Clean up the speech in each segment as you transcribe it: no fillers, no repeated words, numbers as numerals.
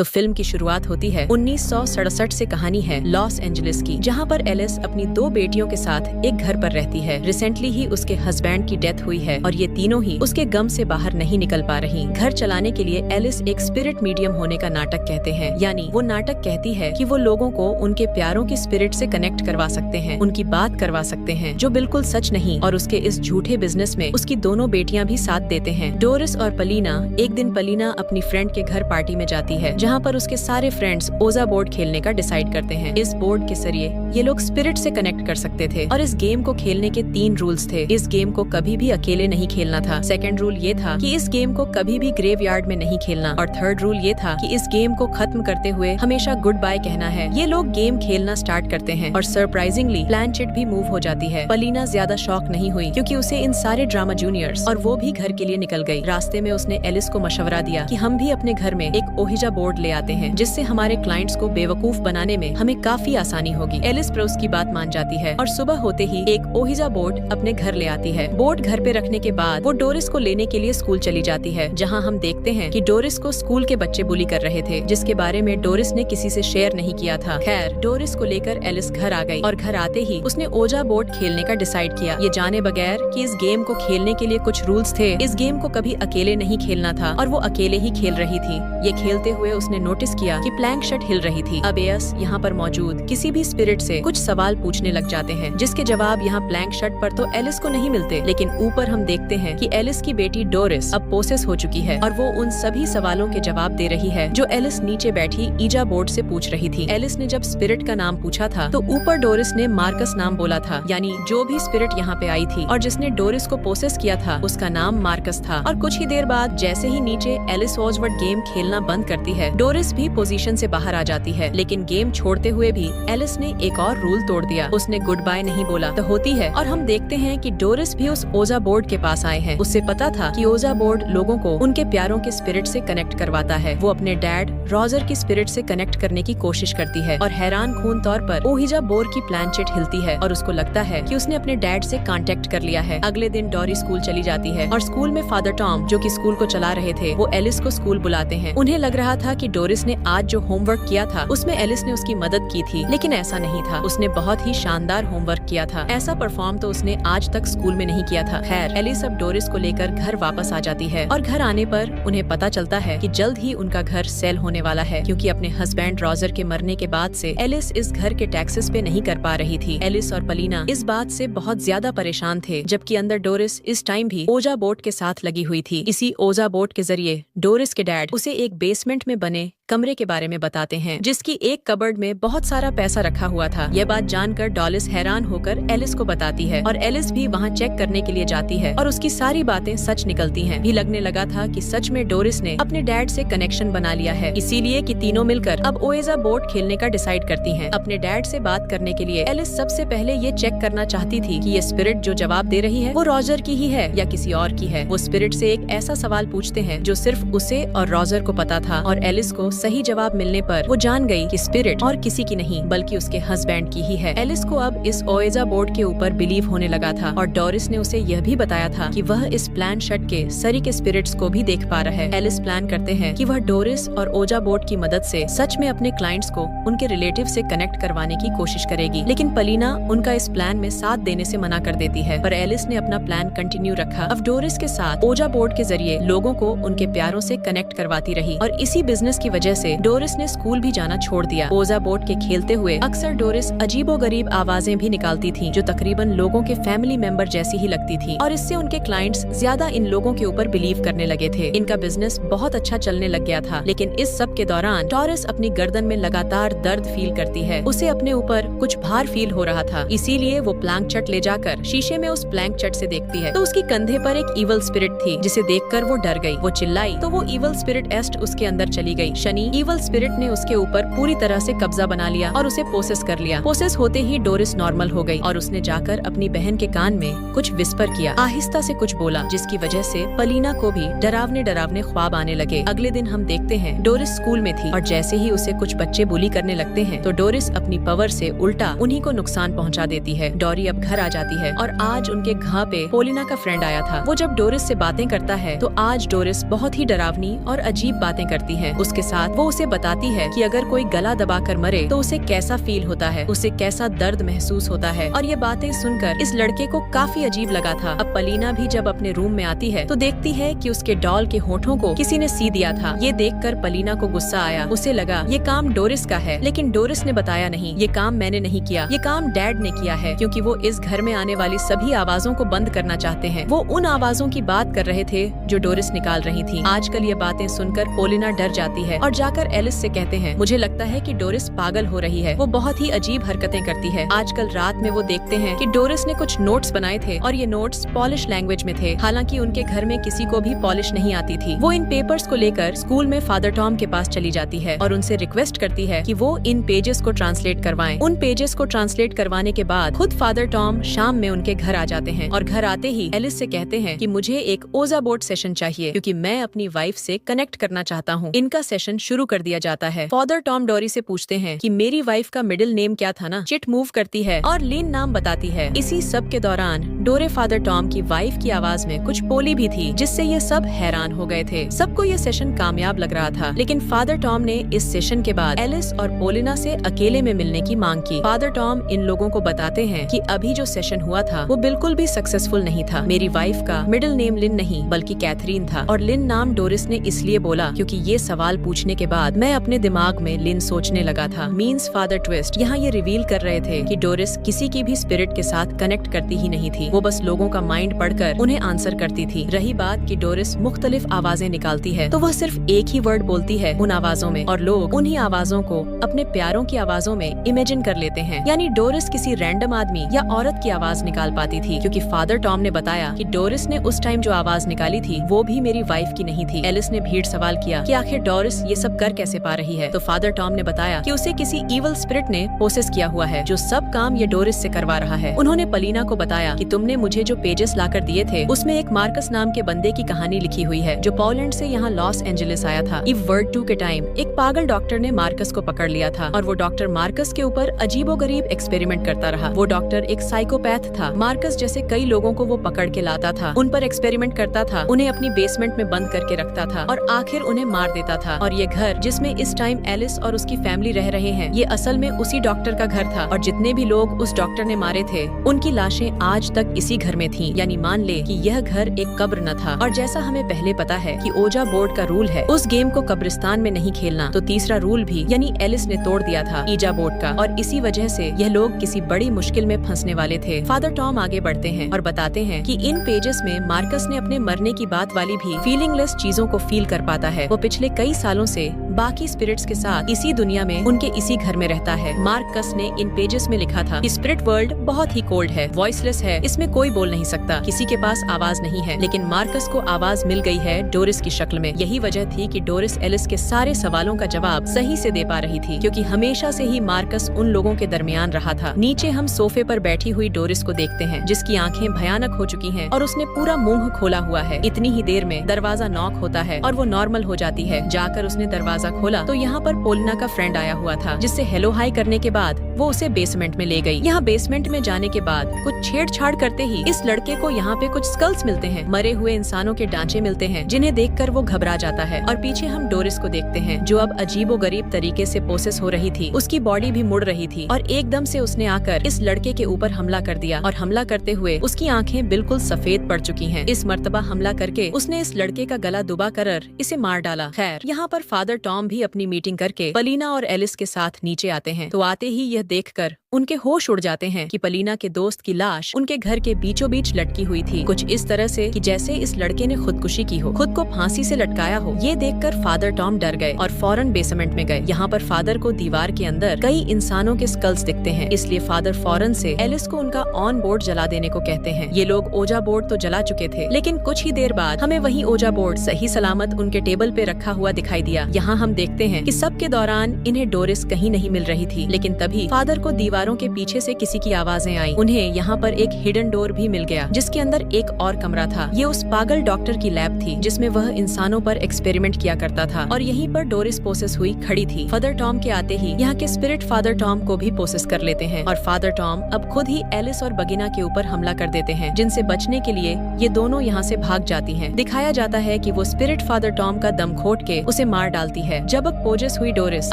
तो फिल्म की शुरुआत होती है 1967 से। कहानी है लॉस एंजलिस की, जहाँ पर एलिस अपनी 2 बेटियों के साथ एक घर पर रहती है। रिसेंटली ही उसके हस्बैंड की डेथ हुई है और ये तीनों ही उसके गम से बाहर नहीं निकल पा रही। घर चलाने के लिए एलिस एक स्पिरिट मीडियम होने का नाटक कहते हैं, यानी वो नाटक कहती है कि वो लोगों को उनके प्यारों की स्पिरिट से कनेक्ट करवा सकते हैं, उनकी बात करवा सकते हैं, जो बिल्कुल सच नहीं। और उसके इस झूठे बिजनेस में उसकी दोनों बेटियां भी साथ देते हैं, डोरिस और पलीना। एक दिन पलीना अपनी फ्रेंड के घर पार्टी में जाती है, जहाँ पर उसके सारे फ्रेंड्स ओजा बोर्ड खेलने का डिसाइड करते हैं। इस बोर्ड के जरिए ये लोग स्पिरिट से कनेक्ट कर सकते थे और इस गेम को खेलने के 3 रूल्स थे। इस गेम को कभी भी अकेले नहीं खेलना था। सेकंड रूल ये था कि इस गेम को कभी भी ग्रेवयार्ड में नहीं खेलना, और थर्ड रूल ये था कि इस गेम को खत्म करते हुए हमेशा गुड बाय कहना है। ये लोग गेम खेलना स्टार्ट करते हैं और सरप्राइजिंगली प्लानचेट भी मूव हो जाती है। पलीना ज्यादा शॉक नहीं हुई, क्योंकि उसे इन सारे ड्रामा जूनियर्स और वो भी घर के लिए निकल गई। रास्ते में उसने एलिस को मशवरा दिया कि हम भी अपने घर में एक ओहिजा बोर्ड ले आते हैं, जिससे हमारे क्लाइंट्स को बेवकूफ बनाने में हमें काफी आसानी होगी। एलिस प्रोस की बात मान जाती है और सुबह होते ही एक ओहिजा बोर्ड अपने घर ले आती है। बोर्ड घर पे रखने के बाद वो डोरिस को लेने के लिए स्कूल चली जाती है, जहाँ हम देखते हैं कि डोरिस को स्कूल के बच्चे बुली कर रहे थे, जिसके बारे में डोरिस ने किसी से शेयर नहीं किया था। खैर, डोरिस को लेकर एलिस घर आ गई और घर आते ही उसने ओजा बोर्ड खेलने का डिसाइड किया, ये जाने बगैर कि इस गेम को खेलने के लिए कुछ रूल्स थे। इस गेम को कभी अकेले नहीं खेलना था और वो अकेले ही खेल रही थी। ये खेलते हुए उसने नोटिस किया कि प्लैंक शट हिल रही थी। अब एयस यहाँ पर मौजूद किसी भी स्पिरिट से कुछ सवाल पूछने लग जाते हैं, जिसके जवाब यहाँ प्लैंक शट पर तो एलिस को नहीं मिलते। लेकिन ऊपर हम देखते हैं कि एलिस की बेटी डोरिस अब पोसेस हो चुकी है और वो उन सभी सवालों के जवाब दे रही है जो एलिस नीचे बैठी ईजा बोर्ड से पूछ रही थी। एलिस ने जब स्पिरिट का नाम पूछा था तो ऊपर डोरिस ने मार्कस नाम बोला था, यानी जो भी स्पिरिट यहाँ पे आई थी और जिसने डोरिस को पोसेस किया था उसका नाम मार्कस था। और कुछ ही देर बाद जैसे ही नीचे एलिस ओजवर्ड गेम खेलना बंद करती है, डोरिस भी पोजीशन से बाहर आ जाती है। लेकिन गेम छोड़ते हुए भी एलिस ने एक और रूल तोड़ दिया, उसने गुड बाय नहीं बोला तो होती है। और हम देखते हैं कि डोरिस भी उस ओजा बोर्ड के पास आए हैं। उससे पता था कि ओजा बोर्ड लोगों को उनके प्यारों के स्पिरिट से कनेक्ट करवाता है। वो अपने डैड रॉजर की स्पिरिट से कनेक्ट करने की कोशिश करती है और हैरान खून तौर पर ओहिजा बोर्ड की प्लानचेट हिलती है और उसको लगता है कि उसने अपने डैड से कांटेक्ट कर लिया है। अगले दिन डोरी स्कूल चली जाती है और स्कूल में फादर टॉम, जो कि स्कूल को चला रहे थे, वो एलिस को स्कूल बुलाते हैं। उन्हें लग रहा था कि डोरिस ने आज जो होमवर्क किया था उसमें एलिस ने उसकी मदद की थी, लेकिन ऐसा नहीं था। उसने बहुत ही शानदार होमवर्क किया था। ऐसा परफॉर्म तो उसने आज तक स्कूल में नहीं किया था। खैर, एलिस अब डोरिस को लेकर घर वापस आ जाती है और घर आने पर उन्हें पता चलता है कि जल्द ही उनका घर सेल होने वाला है, क्योंकि अपने हस्बैंड रॉजर के मरने के बाद से एलिस इस घर के टैक्सेस पे नहीं कर पा रही थी। एलिस और पलीना इस बात से बहुत ज्यादा परेशान थे, जबकि अंदर डोरिस इस टाइम भी ओजा बोर्ड के साथ लगी हुई थी। इसी ओजा बोर्ड के जरिए डोरिस के डैड उसे एक बेसमेंट में बने कमरे के बारे में बताते हैं, जिसकी एक कबर्ड में बहुत सारा पैसा रखा हुआ था। यह बात जानकर डॉलिस हैरान होकर एलिस को बताती है और एलिस भी वहां चेक करने के लिए जाती है और उसकी सारी बातें सच निकलती हैं। भी लगने लगा था कि सच में डोरिस ने अपने डैड से कनेक्शन बना लिया है, इसीलिए कि तीनों मिलकर अब ओएजा बोर्ड खेलने का डिसाइड करती हैं। अपने डैड से बात करने के लिए एलिस सबसे पहले ये चेक करना चाहती थी कि ये स्पिरिट जो जवाब दे रही है वो रॉजर की ही है या किसी और की है। वो स्पिरिट से एक ऐसा सवाल पूछते हैं जो सिर्फ उसे और रॉजर को पता था, और एलिस को सही जवाब मिलने पर वो जान गई कि स्पिरिट और किसी की नहीं बल्कि उसके हस्बैंड की ही है। एलिस को अब इस ओएजा बोर्ड के ऊपर बिलीव होने लगा था और डोरिस ने उसे यह भी बताया था कि वह इस प्लान शट के सरी के स्पिरिट्स को भी देख पा रहा है। एलिस प्लान करते हैं कि वह डोरिस और ओजा बोर्ड की मदद से सच में अपने क्लाइंट्स को उनके रिलेटिव से कनेक्ट करवाने की कोशिश करेगी, लेकिन पलीना उनका इस प्लान में साथ देने से मना कर देती है। पर एलिस ने अपना प्लान कंटिन्यू रखा। अब डोरिस के साथ ओजा बोर्ड के जरिए लोगों को उनके प्यारों से कनेक्ट करवाती रही और इसी बिजनेस की वजह से डोरिस ने स्कूल भी जाना छोड़ दिया। ओजा बोर्ड के खेलते हुए अक्सर डोरिस अजीबोगरीब आवाजें भी निकालती थी, जो तकरीबन लोगों के फैमिली मेंबर जैसी ही लगती थी, और इससे उनके क्लाइंट्स ज्यादा इन लोगों के ऊपर बिलीव करने लगे थे। इनका बिजनेस बहुत अच्छा चलने लग गया था, लेकिन इस सब के दौरान टॉरिस अपनी गर्दन में लगातार दर्द फील करती है। उसे अपने ऊपर कुछ भार फील हो रहा था, इसीलिए वो प्लैंक चट ले जाकर शीशे में उस प्लैंक चट से देखती है तो उसकी कंधे पर एक इवल स्पिरिट थी, जिसे देखकर वो डर गई। वो चिल्लाई तो वो इवल स्पिरिट एस्ट उसके अंदर चली गई। शनि इवल स्पिरिट ने उसके ऊपर पूरी तरह से कब्जा बना लिया और उसे पोसेस कर लिया। पोसेस होते ही डोरिस नॉर्मल हो गई और उसने जाकर अपनी बहन के कान में कुछ विस्पर किया, आहिस्ता से कुछ बोला, जिसकी वजह से पलीना को भी डरावने डरावने ख्वाब आने लगे। अगले दिन हम देखते हैं डोरिस स्कूल में थी और जैसे ही उसे कुछ बच्चे बुली करने लगते हैं तो डोरिस अपनी पावर से उल्टा उन्हीं को नुकसान पहुंचा देती है। डोरी अब घर आ जाती है और आज उनके घर पे पोलिना का फ्रेंड आया था। वो जब डोरिस से बातें करता है तो आज डोरिस बहुत ही डरावनी और अजीब बातें करती है। उसके साथ साथ वो उसे बताती है कि अगर कोई गला दबाकर मरे तो उसे कैसा फील होता है, उसे कैसा दर्द महसूस होता है। और ये बातें सुनकर इस लड़के को काफी अजीब लगा था। अब पलीना भी जब अपने रूम में आती है तो देखती है कि उसके डॉल के होठों को किसी ने सी दिया था। ये देखकर पलीना को गुस्सा आया। उसे लगा ये काम डोरिस का है, लेकिन डोरिस ने बताया नहीं, ये काम मैंने नहीं किया, ये काम डैड ने किया है, क्योंकि वो इस घर में आने वाली सभी आवाजों को बंद करना चाहते हैं। वो उन आवाजों की बात कर रहे थे जो डोरिस निकाल रही थी। आजकल ये बातें सुनकर पोलिना डर जाती है और जाकर एलिस से कहते हैं, मुझे लगता है कि डोरिस पागल हो रही है, वो बहुत ही अजीब हरकतें करती है। आजकल रात में वो देखते हैं कि डोरिस ने कुछ नोट्स बनाए थे और ये नोट्स पॉलिश लैंग्वेज में थे। हालांकि उनके घर में किसी को भी पॉलिश नहीं आती थी। वो इन पेपर्स को लेकर स्कूल में फादर टॉम के पास चली जाती है और उनसे रिक्वेस्ट करती है कि वो इन पेजेस को ट्रांसलेट करवाएं। उन पेजेस को ट्रांसलेट करवाने के बाद खुद फादर टॉम शाम में उनके घर आ जाते हैं और घर आते ही एलिस से कहते हैं कि मुझे एक ओजा बोर्ड सेशन चाहिए, क्योंकि मैं अपनी वाइफ से कनेक्ट करना चाहता हूँ। इनका सेशन शुरू कर दिया जाता है। फादर टॉम डोरी से पूछते हैं कि मेरी वाइफ का मिडिल नेम क्या था ना। चिट मूव करती है और लिन नाम बताती है। इसी सब के दौरान डोरे फादर टॉम की वाइफ की आवाज में कुछ बोली भी थी, जिससे ये सब हैरान हो गए थे। सबको ये सेशन कामयाब लग रहा था, लेकिन फादर टॉम ने इस सेशन के बाद एलिस और पोलिना से अकेले में मिलने की मांग की। फादर टॉम इन लोगों को बताते हैं कि अभी जो सेशन हुआ था वो बिल्कुल भी सक्सेसफुल नहीं था। मेरी वाइफ का मिडिल नेम लिन नहीं बल्कि कैथरीन था, और लिन नाम डोरिस ने इसलिए बोला क्योंकि ये सवाल पूछने के बाद मैं अपने दिमाग में लिन सोचने लगा था। मीन्स फादर ट्विस्ट यहाँ ये रिवील कर रहे थे कि डोरिस किसी की भी स्पिरिट के साथ कनेक्ट करती ही नहीं थी, वो बस लोगों का माइंड पढ़कर उन्हें आंसर करती थी। रही बात कि डोरिस मुख्तलिफ आवाजें निकालती है, तो वह सिर्फ एक ही वर्ड बोलती है उन आवाजों में, और लोग उन्हीं आवाजों को अपने प्यारों की आवाजों में इमेजिन कर लेते हैं। यानी डोरिस किसी रैंडम आदमी या औरत की आवाज निकाल पाती थी, क्योंकि फादर टॉम ने बताया कि डोरिस ने उस टाइम जो आवाज निकाली थी वो भी मेरी वाइफ की नहीं थी। एलिस ने भीड़ सवाल किया कि आखिर डोरिस ये सब कर कैसे पा रही है, तो फादर टॉम ने बताया कि उसे किसी इवल स्पिरिट ने पोसेस किया हुआ है, जो सब काम ये डोरिस से करवा रहा है। उन्होंने पलीना को बताया कि तुमने मुझे जो पेजेस लाकर दिए थे उसमें एक मार्कस नाम के बंदे की कहानी लिखी हुई है, जो पोलैंड से यहाँ लॉस एंजलिस आया था। इव वर्ल्ड 2 के टाइम एक पागल डॉक्टर ने मार्कस को पकड़ लिया था, और वो डॉक्टर मार्कस के ऊपर अजीबोगरीब एक्सपेरिमेंट करता रहा। वो डॉक्टर एक साइकोपैथ था। मार्कस जैसे कई लोगों को वो पकड़ के लाता था, उन पर एक्सपेरिमेंट करता था, उन्हें अपनी बेसमेंट में बंद करके रखता था और आखिर उन्हें मार देता था। और ये घर जिसमें इस टाइम एलिस और उसकी फैमिली रह रहे हैं, ये असल में उसी डॉक्टर का घर था, और जितने भी लोग उस डॉक्टर ने मारे थे उनकी लाशें आज तक इसी घर में थी। यानी मान ले कि यह घर एक कब्र न था। और जैसा हमें पहले पता है कि ओजा बोर्ड का रूल है उस गेम को कब्रिस्तान में नहीं खेलना, तो तीसरा रूल भी यानी एलिस ने तोड़ दिया था ईजा बोर्ड का, और इसी वजह से यह लोग किसी बड़ी मुश्किल में फंसने वाले थे। फादर टॉम आगे बढ़ते हैं और बताते हैं कि इन पेजेस में मार्कस ने अपने मरने की बात वाली भी फीलिंगलेस चीजों को फील कर पाता है। वो पिछले कई सालों से बाकी स्पिरिट्स के साथ इसी दुनिया में उनके इसी घर में रहता है। मार्कस ने इन पेजेस में लिखा था कि स्पिरिट वर्ल्ड बहुत ही कोल्ड है, वॉइसलेस है, इसमें कोई बोल नहीं सकता, किसी के पास आवाज नहीं है। लेकिन मार्कस को आवाज मिल गई है डोरिस की शक्ल में। यही वजह थी कि डोरिस एलिस के सारे सवालों का जवाब सही से दे पा रही थी, क्योंकि हमेशा से ही मार्कस उन लोगों के दरमियान रहा था। नीचे हम सोफे पर बैठी हुई डोरिस को देखते हैं, जिसकी आंखें भयानक हो चुकी हैं और उसने पूरा मुंह खोला हुआ है। इतनी ही देर में दरवाजा नॉक होता है और वो नॉर्मल हो जाती है। जाकर उसने दरवाजा खोला तो यहाँ पर पोलिना का फ्रेंड आया हुआ था, जिससे हेलो हाई करने के बाद वो उसे बेसमेंट में ले गई। यहाँ बेसमेंट में जाने के बाद कुछ छेड़छाड़ करते ही इस लड़के को यहाँ पे कुछ स्कल्स मिलते हैं, मरे हुए इंसानों के ढांचे मिलते हैं, जिन्हें देखकर वो घबरा जाता है। और पीछे हम डोरिस को देखते हैं, जो अब अजीबोगरीब तरीके से पोसेस हो रही थी। उसकी बॉडी भी मुड़ रही थी और एकदम से उसने आकर इस लड़के के ऊपर हमला कर दिया, और हमला करते हुए उसकी आंखें बिल्कुल सफेद पड़ चुकी हैं। इस मर्तबा हमला करके उसने इस लड़के का गला दुबा कर इसे मार डाला। खैर, यहाँ पर फादर टॉम भी अपनी मीटिंग करके पलीना और एलिस के साथ नीचे आते हैं। तो आते ही यह देखकर उनके होश उड़ जाते हैं कि पलीना के दोस्त की लाश उनके घर के बीचों बीच लटकी हुई थी, कुछ इस तरह से कि जैसे इस लड़के ने खुदकुशी की हो, खुद को फांसी से लटकाया हो। ये देखकर फादर टॉम डर गए और फौरन बेसमेंट में गए। यहाँ पर फादर को दीवार के अंदर कई इंसानों के स्कल्स दिखते हैं, इसलिए फादर फौरन से एलिस को उनका ऑन बोर्ड जला देने को कहते हैं। ये लोग ओजा बोर्ड तो जला चुके थे, लेकिन कुछ ही देर बाद हमें वही ओजा बोर्ड सही सलामत उनके टेबल पे रखा हुआ दिखाई दिया। यहाँ हम देखते हैं कि सब के दौरान इन्हें डोरिस कहीं नहीं मिल रही थी, लेकिन तभी फादर को दीवारों के पीछे से किसी की आवाजें आई। उन्हें यहाँ पर एक हिडन डोर भी मिल गया जिसके अंदर एक और कमरा था। ये उस पागल डॉक्टर की लैब थी जिसमें वह इंसानों पर एक्सपेरिमेंट किया करता था और यहीं पर डोरिस पोसेस हुई खड़ी थी। फादर टॉम के आते ही यहाँ के स्पिरिट फादर टॉम को भी पोसेस कर लेते हैं और फादर टॉम अब खुद ही एलिस और बगीना के ऊपर हमला कर देते हैं, जिनसे बचने के लिए ये दोनों यहाँ से भाग जाती हैं। दिखाया जाता है कि वो स्पिरिट फादर टॉम का दम घोट के उसे मार डालती है। जब अब पोजेस हुई डोरिस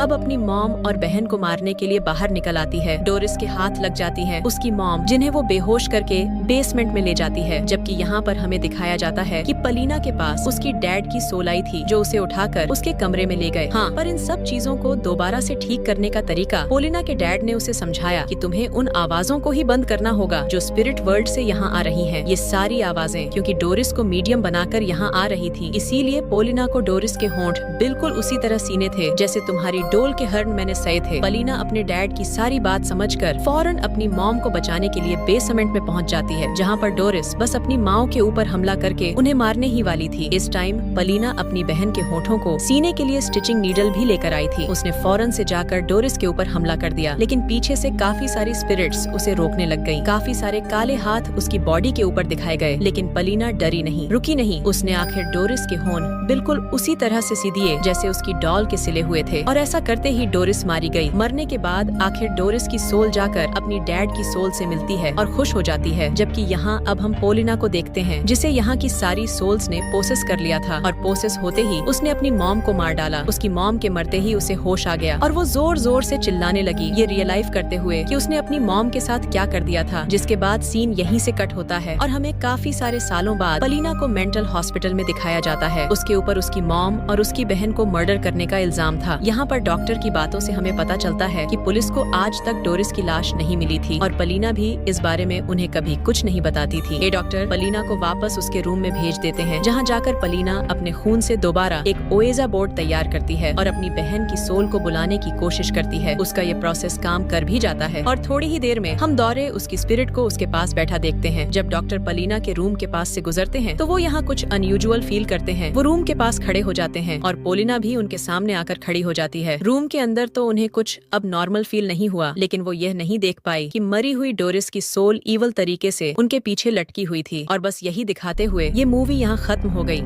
अब अपनी मॉम और बहन को मारने के लिए बाहर निकल आती है। डोरिस के हाथ लग जाती है उसकी मॉम, जिन्हें वो बेहोश करके बेसमेंट में ले जाती है। जबकि यहाँ पर हमें दिखाया जाता है कि पलीना के पास उसकी डैड की सोल आई थी जो उसे उठाकर उसके कमरे में ले गए। हाँ, पर इन सब चीजों को दोबारा से ठीक करने का तरीका पोलिना के डैड ने उसे समझाया कि तुम्हें उन आवाजों को ही बंद करना होगा जो स्पिरिट वर्ल्ड से यहाँ आ रही हैं। ये सारी आवाजें क्योंकि डोरिस को मीडियम बनाकर यहाँ आ रही थी, इसीलिए पोलिना को डोरिस के होंठ बिल्कुल उसी तरह सीने थे जैसे तुम्हारी डोल के हर्न मैंने सहे थे। पलीना अपने डैड की सारी बात समझकर फौरन अपनी मॉम को बचाने के लिए बेसमेंट में पहुंच जाती है, जहाँ पर डोरिस बस अपनी माओ के ऊपर हमला करके उन्हें मारने ही वाली थी। इस टाइम पलीना अपनी बहन के होठों को सीने के लिए स्टिचिंग नीडल भी लेकर आई थी। उसने फौरन से जाकर डोरिस के ऊपर हमला कर दिया, लेकिन पीछे से काफी सारी स्पिरिट्स उसे रोकने लग गयी। काफी सारे काले हाथ उसकी बॉडी के ऊपर दिखाए गए, लेकिन पलीना डरी नहीं, रुकी नहीं। उसने आखिर डोरिस के होंठ बिल्कुल उसी तरह से सी दिए जैसे उसकी डॉल के सिले हुए थे और ऐसा करते ही डोरिस मारी गई। मरने के बाद आखिर डोरिस की सोल जाकर अपनी डैड की सोल से मिलती है और खुश हो जाती है। जबकि यहाँ अब हम पोलिना को देखते हैं जिसे यहाँ की सारी सोल्स ने पोसेस कर लिया था और पोसेस होते ही उसने अपनी मॉम को मार डाला। उसकी मॉम के मरते ही उसे होश आ गया और वो जोर जोर से चिल्लाने लगी, ये रियलाइज करते हुए कि उसने अपनी मॉम के साथ क्या कर दिया था। जिसके बाद सीन यहीं से कट होता है और हमें काफी सारे सालों बाद पलीना को मेंटल हॉस्पिटल में दिखाया जाता है। उसके ऊपर उसकी मॉम और उसकी बहन को मर्डर करने का इल्जाम था। यहाँ पर डॉक्टर की बातों से हमें पता चलता है कि पुलिस को आज तक डोरिस की लाश नहीं मिली थी और पलीना भी इस बारे में उन्हें कभी कुछ नहीं बताती थी। ये डॉक्टर पलीना को वापस उसके रूम में भेज देते हैं, जहाँ जाकर पलीना अपने खून से दोबारा एक ओएजा बोर्ड तैयार करती है और अपनी बहन की सोल को बुलाने की कोशिश करती है। उसका ये प्रोसेस काम कर भी जाता है और थोड़ी ही देर में हम दौरे उसकी स्पिरिट को उसके पास बैठा देखते हैं। जब डॉक्टर पलीना के रूम के पास से गुजरते हैं तो वो यहाँ कुछ अनयूजुअल फील करते हैं। वो रूम के पास खड़े हो जाते हैं और पोलिना भी उनके सामने आकर खड़ी हो जाती है। रूम के अंदर तो उन्हें कुछ अब नॉर्मल फील नहीं हुआ, लेकिन वो यह नहीं देख पाई कि मरी हुई डोरिस की सोल ईवल तरीके से उनके पीछे लटकी हुई थी। और बस यही दिखाते हुए ये मूवी यहाँ खत्म हो गई।